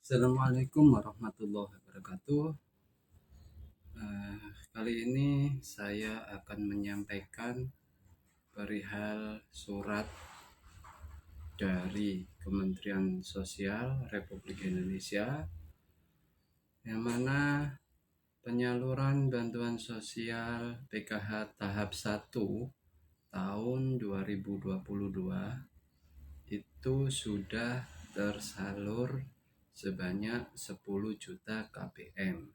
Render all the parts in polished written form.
Assalamualaikum warahmatullahi wabarakatuh. Kali ini saya akan menyampaikan perihal surat dari Kementerian Sosial Republik Indonesia yang mana penyaluran bantuan sosial PKH tahap 1 tahun 2022 itu sudah tersalur sebanyak 10 juta KPM.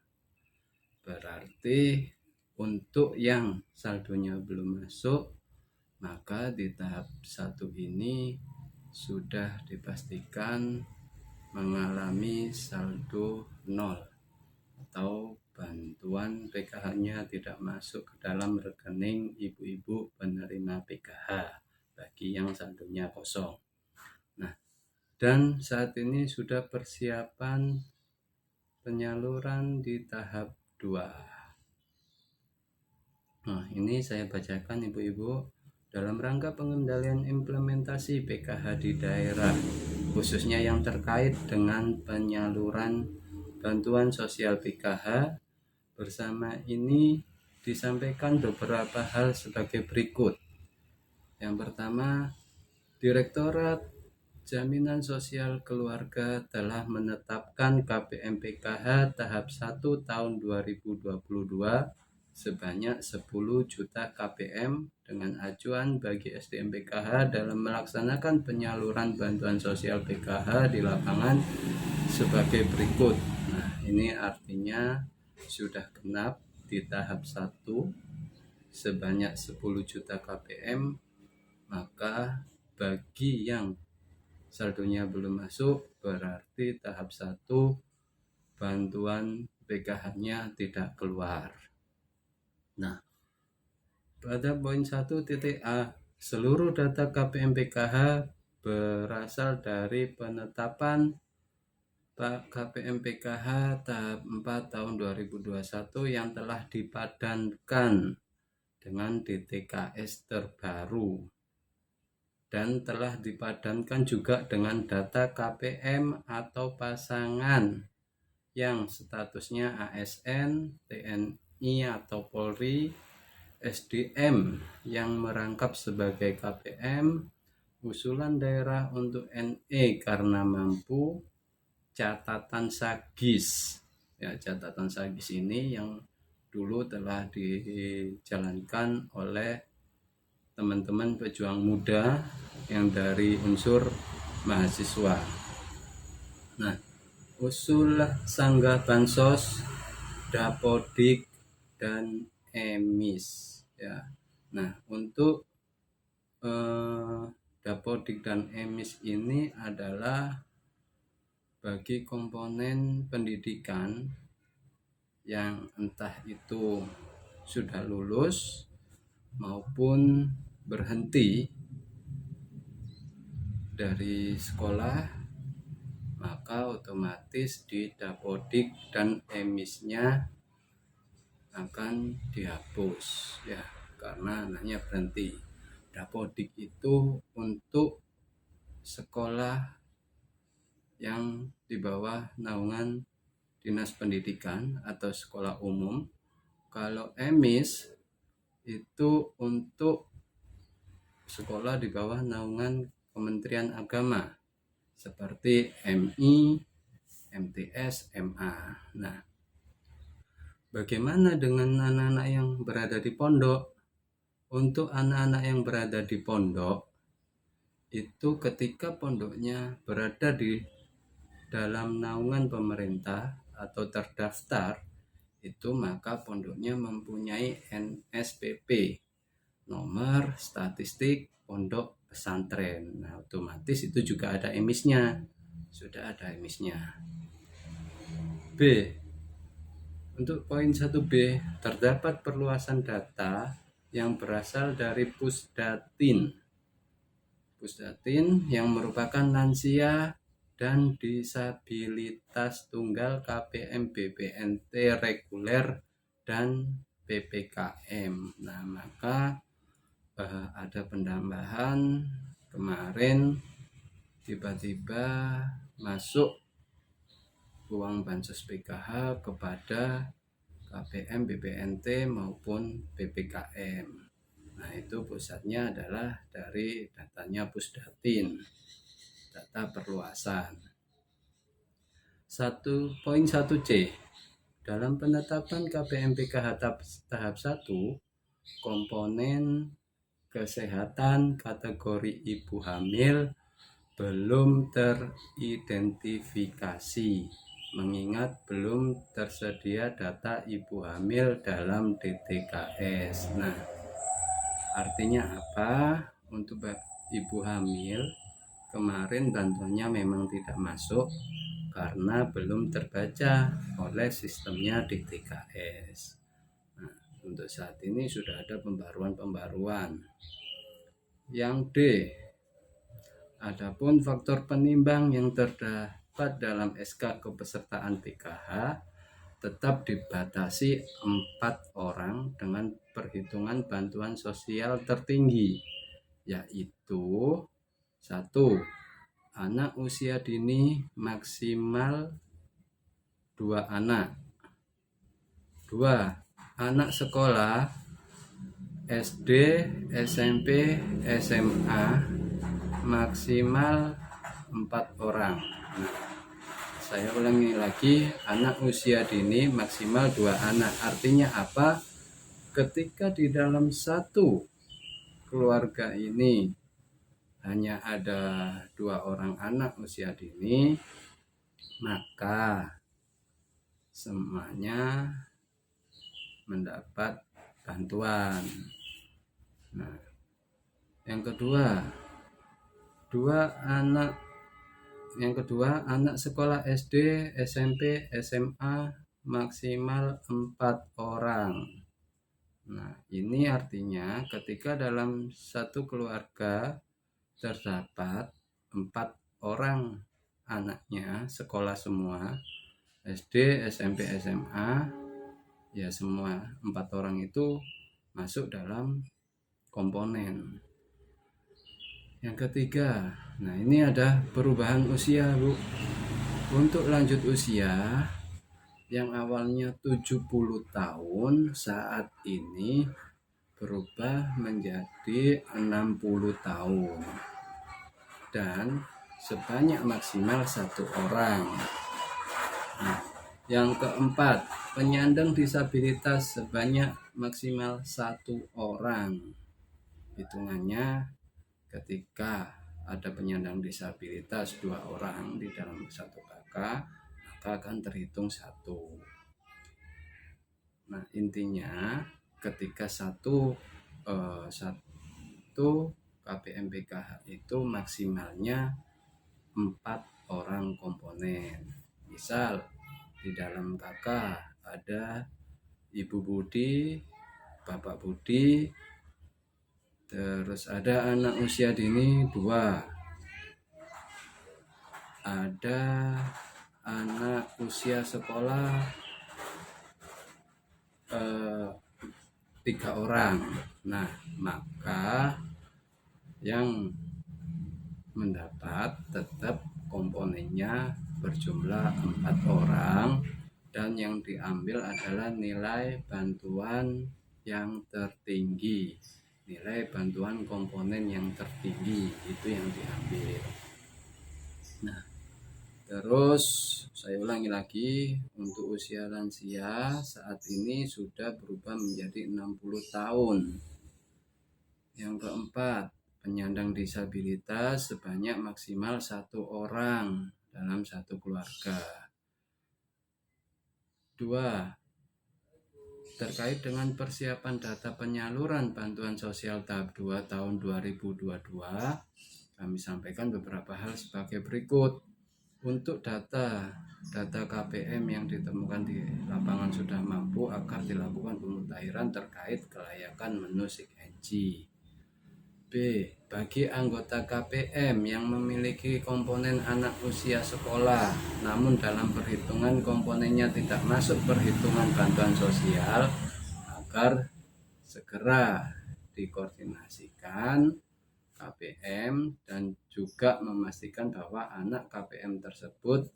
Berarti untuk yang saldonya belum masuk, maka di tahap 1 ini sudah dipastikan mengalami saldo 0 atau bantuan PKH-nya tidak masuk ke dalam rekening ibu-ibu penerima PKH bagi yang saldonya kosong. Nah, dan saat ini sudah persiapan penyaluran di tahap 2. Nah, ini saya bacakan ibu-ibu. Dalam rangka pengendalian implementasi PKH di daerah, khususnya yang terkait dengan penyaluran bantuan sosial PKH, bersama ini disampaikan beberapa hal sebagai berikut. Yang pertama, Direktorat Jaminan Sosial Keluarga telah menetapkan KPM PKH tahap 1 tahun 2022 sebanyak 10 juta KPM dengan acuan bagi SDM PKH dalam melaksanakan penyaluran bantuan sosial PKH di lapangan sebagai berikut. Nah, ini artinya sudah genap di tahap 1 sebanyak 10 juta KPM, maka bagi yang saldonya belum masuk berarti tahap 1 bantuan PKH-nya tidak keluar. Nah, pada poin 1.a, seluruh data KPM PKH berasal dari penetapan KPM PKH tahap 4 tahun 2021 yang telah dipadankan dengan DTKS terbaru dan telah dipadankan juga dengan data KPM atau pasangan yang statusnya ASN, TNI atau Polri, SDM yang merangkap sebagai KPM, usulan daerah untuk NE karena mampu, catatan Sagis. Ya, catatan Sagis ini yang dulu telah dijalankan oleh teman-teman pejuang muda yang dari unsur mahasiswa. Nah, usul sanggah bansos, dapodik, dan emis. Ya, nah untuk dapodik dan emis ini adalah bagi komponen pendidikan yang entah itu sudah lulus maupun berhenti dari sekolah, maka otomatis di dapodik dan emisnya akan dihapus ya, karena anaknya berhenti. Dapodik itu untuk sekolah yang di bawah naungan Dinas Pendidikan atau sekolah umum. Kalau emis itu untuk sekolah di bawah naungan Kementerian Agama seperti MI, MTS, MA. Nah, bagaimana dengan anak-anak yang berada di pondok? Untuk anak-anak yang berada di pondok, itu ketika pondoknya berada di dalam naungan pemerintah atau terdaftar, itu maka pondoknya mempunyai NSPP, nomor statistik pondok pesantren. Nah, otomatis itu juga ada emisnya. Sudah ada emisnya. B. Untuk poin 1B, terdapat perluasan data yang berasal dari Pusdatin. Pusdatin yang merupakan lansia dan disabilitas tunggal KPM BPNT reguler dan PPKM. Nah, maka ada penambahan kemarin tiba-tiba masuk uang bansos PKH kepada KPM, BPNT maupun PPKM. Nah, itu pusatnya adalah dari datanya Pusdatin, data perluasan. 1.1C. Dalam penetapan KPM PKH tahap 1, komponen kesehatan kategori ibu hamil belum teridentifikasi, mengingat belum tersedia data ibu hamil dalam DTKS. Nah, artinya apa? Untuk ibu hamil kemarin bantuannya memang tidak masuk karena belum terbaca oleh sistemnya DTKS. Nah, untuk saat ini sudah ada pembaruan. Yang D, adapun faktor penimbang yang terdapat dalam SK kepesertaan PKH tetap dibatasi 4 orang dengan perhitungan bantuan sosial tertinggi, yaitu 1. Anak usia dini maksimal 2 anak. 2. Anak sekolah SD, SMP, SMA maksimal 4 orang. Nah, saya ulangi lagi, anak usia dini maksimal 2 anak. Artinya apa? Ketika di dalam satu keluarga ini hanya ada 2 orang anak usia dini, maka semuanya mendapat bantuan. Nah, yang kedua, anak sekolah SD, SMP, SMA maksimal 4 orang. Nah, ini artinya ketika dalam satu keluarga terdapat 4 orang anaknya sekolah semua, SD, SMP, SMA, ya semua 4 orang itu masuk dalam komponen. Yang ketiga, nah ini ada perubahan usia, Bu. Untuk lanjut usia yang awalnya 70 tahun saat ini berubah menjadi 60 tahun dan sebanyak maksimal 1 orang. Nah, yang keempat, penyandang disabilitas sebanyak maksimal 1 orang. Hitungannya ketika ada penyandang disabilitas 2 orang di dalam satu kakak, maka akan terhitung 1. Nah, intinya ketika satu KPM PKH itu maksimalnya 4 orang komponen. Misal di dalam kakak ada Ibu Budi, Bapak Budi, terus ada anak usia dini 2, ada anak usia sekolah 3 orang. Nah, maka yang mendapat tetap komponennya berjumlah 4 orang dan yang diambil adalah nilai bantuan yang tertinggi, nilai bantuan komponen yang tertinggi itu yang diambil. Nah, terus saya ulangi lagi, untuk usia lansia saat ini sudah berubah menjadi 60 tahun. Yang keempat, penyandang disabilitas sebanyak maksimal 1 orang dalam satu keluarga. 2. Terkait dengan persiapan data penyaluran bantuan sosial tahap 2 tahun 2022, kami sampaikan beberapa hal sebagai berikut. Untuk data KPM yang ditemukan di lapangan sudah mampu agar dilakukan pemutahiran terkait kelayakan menu SIG-NG. B. Bagi anggota KPM yang memiliki komponen anak usia sekolah namun dalam perhitungan komponennya tidak masuk perhitungan bantuan sosial, agar segera dikoordinasikan KPM dan juga memastikan bahwa anak KPM tersebut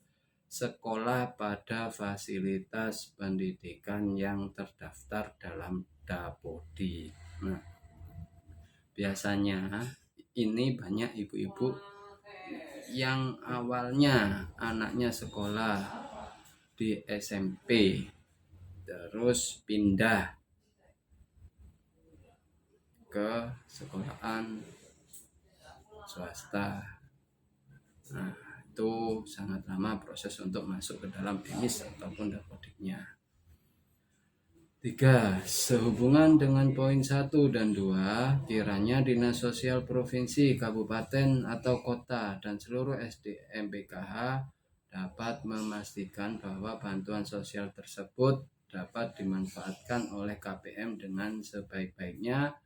sekolah pada fasilitas pendidikan yang terdaftar dalam Dapodi. Nah, biasanya ini banyak ibu-ibu yang awalnya anaknya sekolah di SMP, terus pindah ke sekolahan swasta. Nah, itu sangat lama proses untuk masuk ke dalam EMIS ataupun Dapodiknya. 3. Sehubungan dengan poin 1 dan 2, kiranya Dinas Sosial Provinsi, Kabupaten atau Kota dan seluruh SDM PKH dapat memastikan bahwa bantuan sosial tersebut dapat dimanfaatkan oleh KPM dengan sebaik-baiknya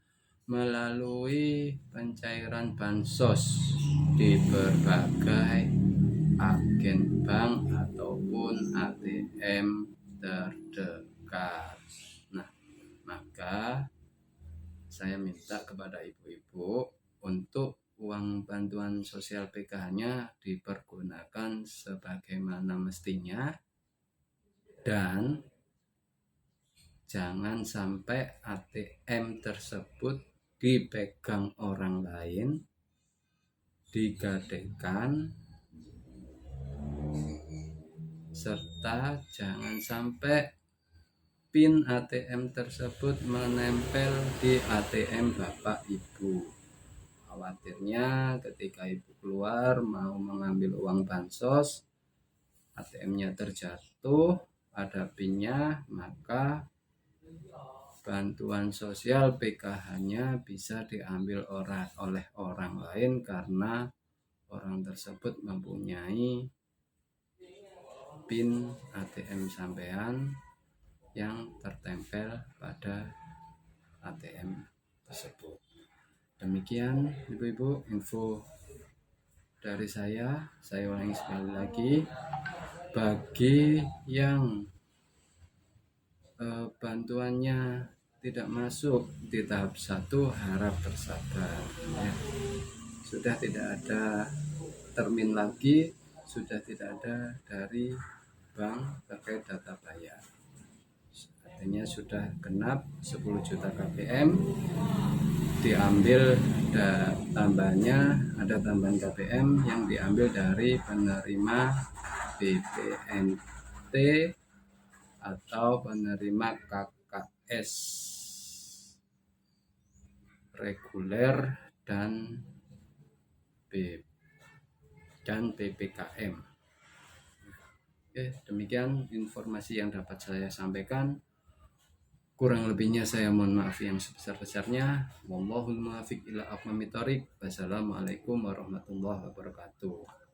melalui pencairan bansos di berbagai agen bank ataupun ATM terdekat. Nah, maka saya minta kepada ibu-ibu untuk uang bantuan sosial PKH-nya dipergunakan sebagaimana mestinya dan jangan sampai ATM tersebut dipegang orang lain, digadaikan, serta jangan sampai PIN ATM tersebut menempel di ATM Bapak Ibu. Khawatirnya ketika Ibu keluar mau mengambil uang bansos, ATM-nya terjatuh, ada PIN-nya, maka bantuan sosial PKH-nya bisa diambil oleh orang lain karena orang tersebut mempunyai PIN ATM sampean yang tertempel pada ATM tersebut. Demikian ibu-ibu info dari saya ulangi sekali lagi, bagi yang bantuannya tidak masuk di tahap 1 harap bersabar ya. Sudah tidak ada termin lagi, sudah tidak ada dari bank terkait data bayar. Artinya sudah genap 10 juta KPM, diambil tambahannya, ada tambahan KPM yang diambil dari penerima BPNT atau penerima KKS reguler dan PPKM. Oke, demikian informasi yang dapat saya sampaikan. Kurang lebihnya saya mohon maaf yang sebesar-besarnya. Wallahul muwaffiq ila aqwamit thoriq. Wassalamualaikum warahmatullahi wabarakatuh.